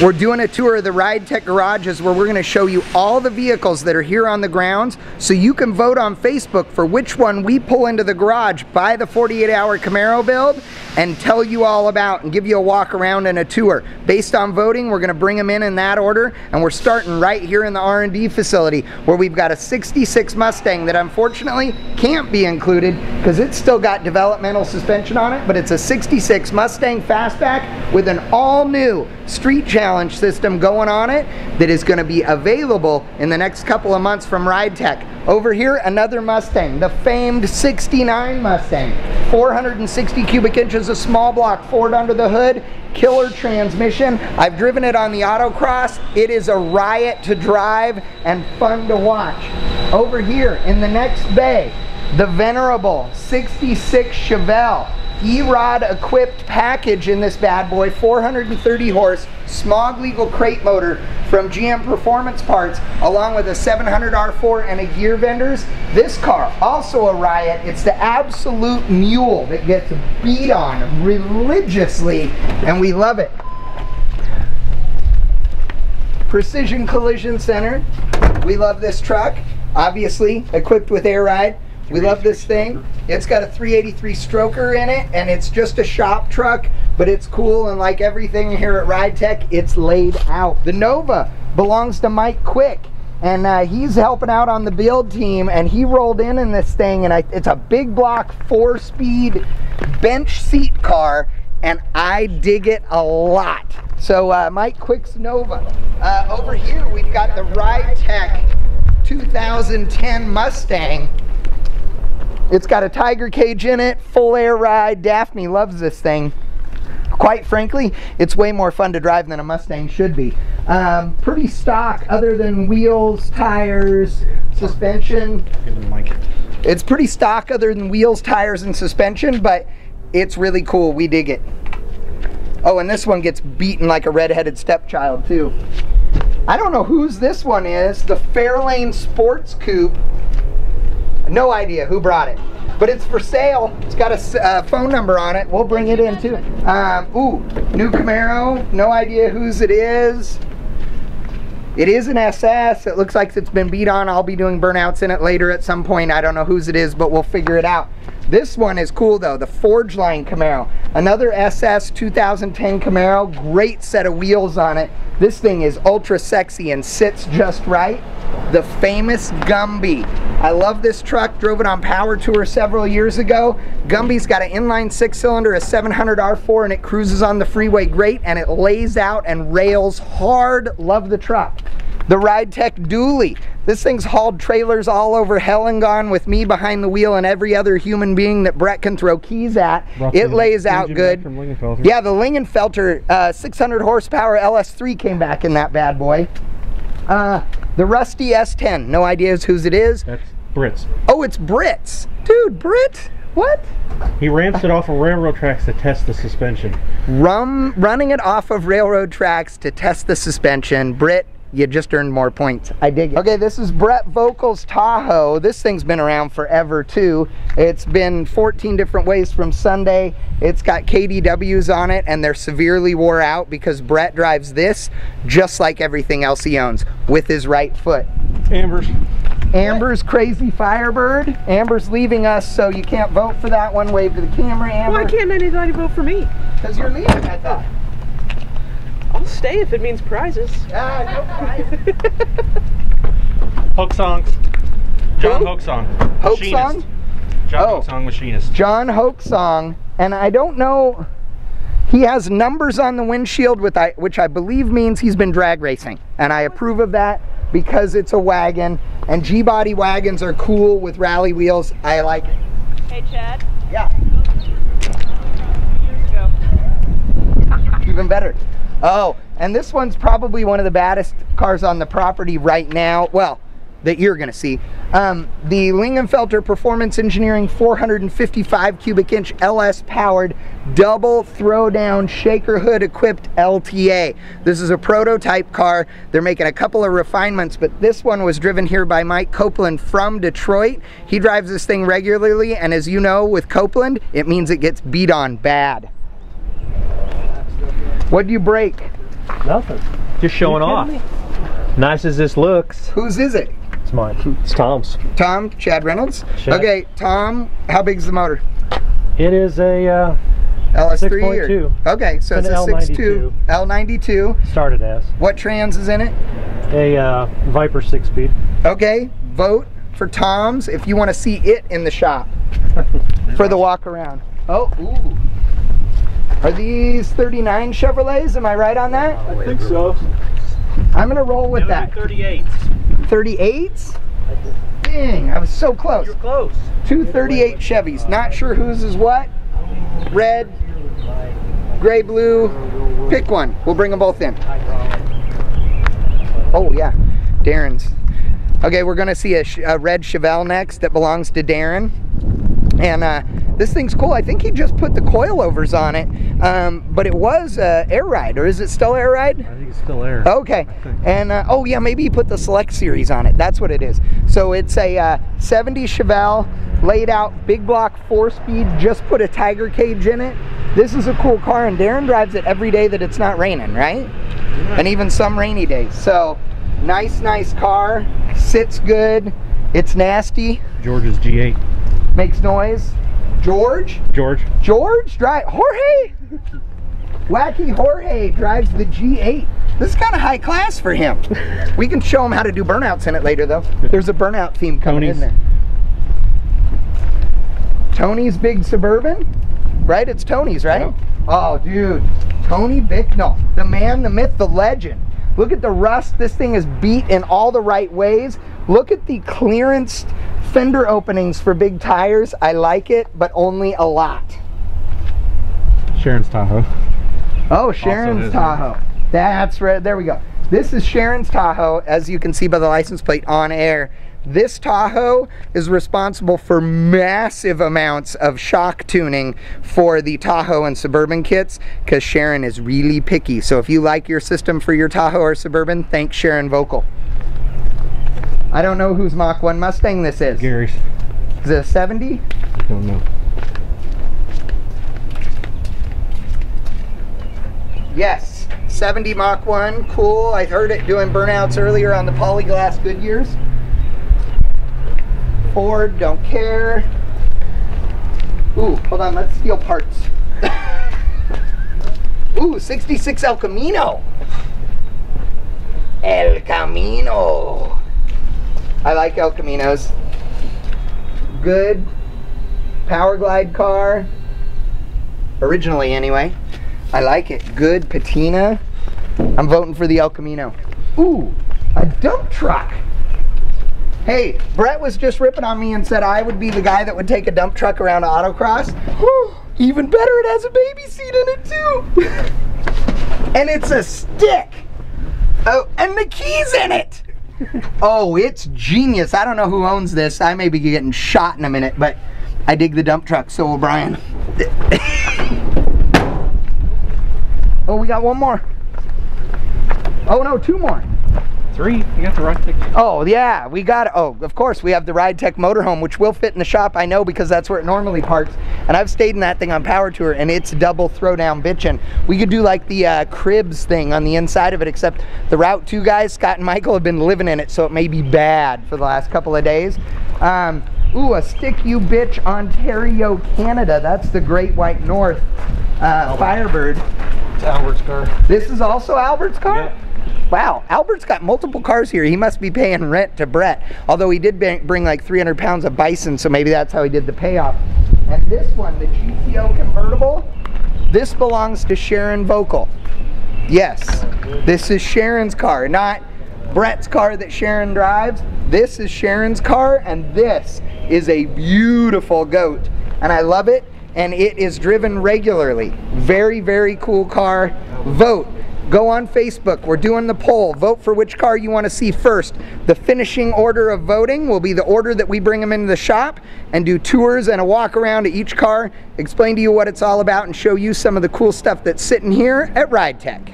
We're doing a tour of the Ride Tech garages where we're going to show you all the vehicles that are here on the grounds, so you can vote on Facebook for which one we pull into the garage by the 48-hour Camaro build and tell you all about and give you a walk around and a tour. Based on voting, we're going to bring them in that order, and we're starting right here in the R&D facility where we've got a 66 Mustang that unfortunately can't be included because it's still got developmental suspension on it, but it's a 66 Mustang Fastback with an all-new Street Challenge system going on it that is going to be available in the next couple of months from Ride Tech. Over here, another Mustang, the famed 69 Mustang. 460 cubic inches of small block Ford under the hood, killer transmission. I've driven it on the autocross. It is a riot to drive and fun to watch. Over here in the next bay, the venerable 66 Chevelle. E-Rod equipped package in this bad boy, 430 horse, smog legal crate motor from GM Performance Parts, along with a 700 R4 and a gear vendors. This car, also a riot. It's the absolute mule that gets beat on religiously, and we love it. Precision Collision Center. We love this truck, obviously equipped with air ride. We love this thing. It's got a 383 stroker in it, and it's just a shop truck, but it's cool, and like everything here at Ride Tech, it's laid out. The Nova belongs to Mike Quick, and he's helping out on the build team, and he rolled in this thing, and it's a big block 4-speed bench seat car, and I dig it a lot. So Mike Quick's Nova. Over here, we've got the Ride Tech 2010 Mustang. It's got a Tiger cage in it, full air ride. Daphne loves this thing. Quite frankly, it's way more fun to drive than a Mustang should be. Pretty stock other than wheels, tires, suspension. It's pretty stock other than wheels, tires, and suspension, but it's really cool. We dig it. Oh, and this one gets beaten like a redheaded stepchild too. I don't know whose this one is. The Fairlane Sports Coupe. No idea who brought it, but it's for sale. It's got a phone number on it. We'll bring it in too. Ooh, new Camaro. No idea whose it is. It is an SS. It looks like it's been beat on. I'll be doing burnouts in it later at some point. I don't know whose it is, but we'll figure it out. This one is cool though, the Forge Line Camaro. Another SS 2010 Camaro. Great set of wheels on it. This thing is ultra sexy and sits just right. The famous Gumby. I love this truck. Drove it on Power Tour several years ago. Gumby's got an inline 6-cylinder, a 700 R4, and it cruises on the freeway great, and it lays out and rails hard. Love the truck. The Ride Tech Dually. This thing's hauled trailers all over hell and gone with me behind the wheel and every other human being that Brett can throw keys at. It lays out good. Yeah, the Lingenfelter 600 horsepower LS3 came back in that bad boy. The Rusty S10. No idea whose it is. That's Brit's. Oh, it's Brit's. Dude, Brit? What? He ramps it off of railroad tracks to test the suspension. Running it off of railroad tracks to test the suspension. Brit, you just earned more points. I dig it. Okay, this is Brett Vocal's Tahoe. This thing's been around forever too. It's been 14 different ways from Sunday. It's got KDWs on it, and they're severely wore out because Brett drives this just like everything else he owns with his right foot. Amber's Crazy Firebird. Amber's leaving us, so you can't vote for that one. Wave to the camera, Amber. Why can't anybody vote for me? Because you're leaving, I thought. I'll stay if it means prizes. No prizes. Hook Song. John Hook Song. Hook Song? John Hook Song Machinist. John Hook Song. And I don't know, he has numbers on the windshield, which I believe means he's been drag racing. And I approve of that because it's a wagon. And G-body wagons are cool with rally wheels. I like it. Hey, Chad. Yeah. Years ago. Even better. Oh, and this one's probably one of the baddest cars on the property right now. Well, that you're gonna see. The Lingenfelter Performance Engineering 455 cubic inch LS powered double throwdown shaker hood equipped LTA. This is a prototype car. They're making a couple of refinements, but this one was driven here by Mike Copeland from Detroit. He drives this thing regularly, and as you know, with Copeland, it means it gets beat on bad. What do you break? Nothing. Just showing off. Nice as this looks. Whose is it? It's mine. It's Tom's. Tom, Chad Reynolds. Chad. Okay, Tom, how big's the motor? It is a LS3 6.2. or? Okay, so it's It's a an 6.2 L92. started as What trans is in it? a Viper 6-speed. Okay, vote for Tom's if you want to see it in the shop for the walk around. Oh, ooh. Are these 39 Chevrolets? Am I right on that? I think so. I'm gonna roll with that. 38. 38s? Dang, I was so close. You're close. Two 38 Chevys. Not sure whose is what. Red, gray, blue. Pick one. We'll bring them both in. Oh yeah, Darren's. Okay, we're gonna see a red Chevelle next that belongs to Darren. And this thing's cool. I think he just put the coilovers on it, but it was air ride, or is it still air ride? I think it's still there. Okay, and oh yeah, maybe he put the Select Series on it. That's what it is. So it's a 70 Chevelle, laid out, big block, 4-speed, just put a Tiger cage in it. This is a cool car, and Darren drives it every day that it's not raining, right? Yeah. And even some rainy days. So nice car, sits good, it's nasty. George's G8. Makes noise. George drive Jorge. Wacky Jorge drives the G8. This is kind of high class for him. We can show him how to do burnouts in it later, though. There's a burnout theme coming in there. Tony's big Suburban, right? It's Tony's, right? Yep. Oh, dude, Tony Bicknell, the man, the myth, the legend. Look at the rust. This thing is beat in all the right ways. Look at the clearance fender openings for big tires. I like it, but only a lot. Sharon's Tahoe. Oh, Sharon's Tahoe. That's right. There we go. This is Sharon's Tahoe, as you can see by the license plate on air. This Tahoe is responsible for massive amounts of shock tuning for the Tahoe and Suburban kits, because Sharon is really picky. So if you like your system for your Tahoe or Suburban, thank Sharon Vocal. I don't know whose Mach 1 Mustang this is. Gary's. Is it a 70? I don't know. Yes, 70 Mach 1, cool. I heard it doing burnouts earlier on the Polyglass Goodyears. Ford, don't care. Ooh, hold on, let's steal parts. Ooh, 66 El Camino. El Camino. I like El Caminos. Good Power Glide car. Originally, anyway. I like it. Good patina. I'm voting for the El Camino. Ooh, a dump truck. Hey, Brett was just ripping on me and said I would be the guy that would take a dump truck around to autocross. Even better, it has a baby seat in it too. And it's a stick. Oh, and the keys in it. Oh, it's genius. I don't know who owns this. I may be getting shot in a minute, but I dig the dump truck, so will Brian. Oh, we got one more. Oh no, two more. 3. You got the right ticket. Oh yeah, we got it. Oh, of course, we have the Ride Tech motorhome, which will fit in the shop, I know, because that's where it normally parks. And I've stayed in that thing on Power Tour, and it's double throwdown bitchin'. We could do like the cribs thing on the inside of it, except the Route 2 guys, Scott and Michael, have been living in it, so it may be bad for the last couple of days. Ooh, a Stick You Bitch Ontario, Canada. That's the Great White North Firebird. It's Albert's car. This is also Albert's car? Yeah. Wow, Albert's got multiple cars here. He must be paying rent to Brett. Although he did bring like 300 pounds of bison, so maybe that's how he did the payoff. And this one, the GTO convertible, this belongs to Sharon Vocal. Yes, this is Sharon's car, not Brett's car that Sharon drives. This is Sharon's car, and this is a beautiful goat. And I love it, and it is driven regularly. Very, very cool car. Vote. Go on Facebook. We're doing the poll. Vote for which car you want to see first. The finishing order of voting will be the order that we bring them into the shop and do tours and a walk around to each car, explain to you what it's all about, and show you some of the cool stuff that's sitting here at Ride Tech.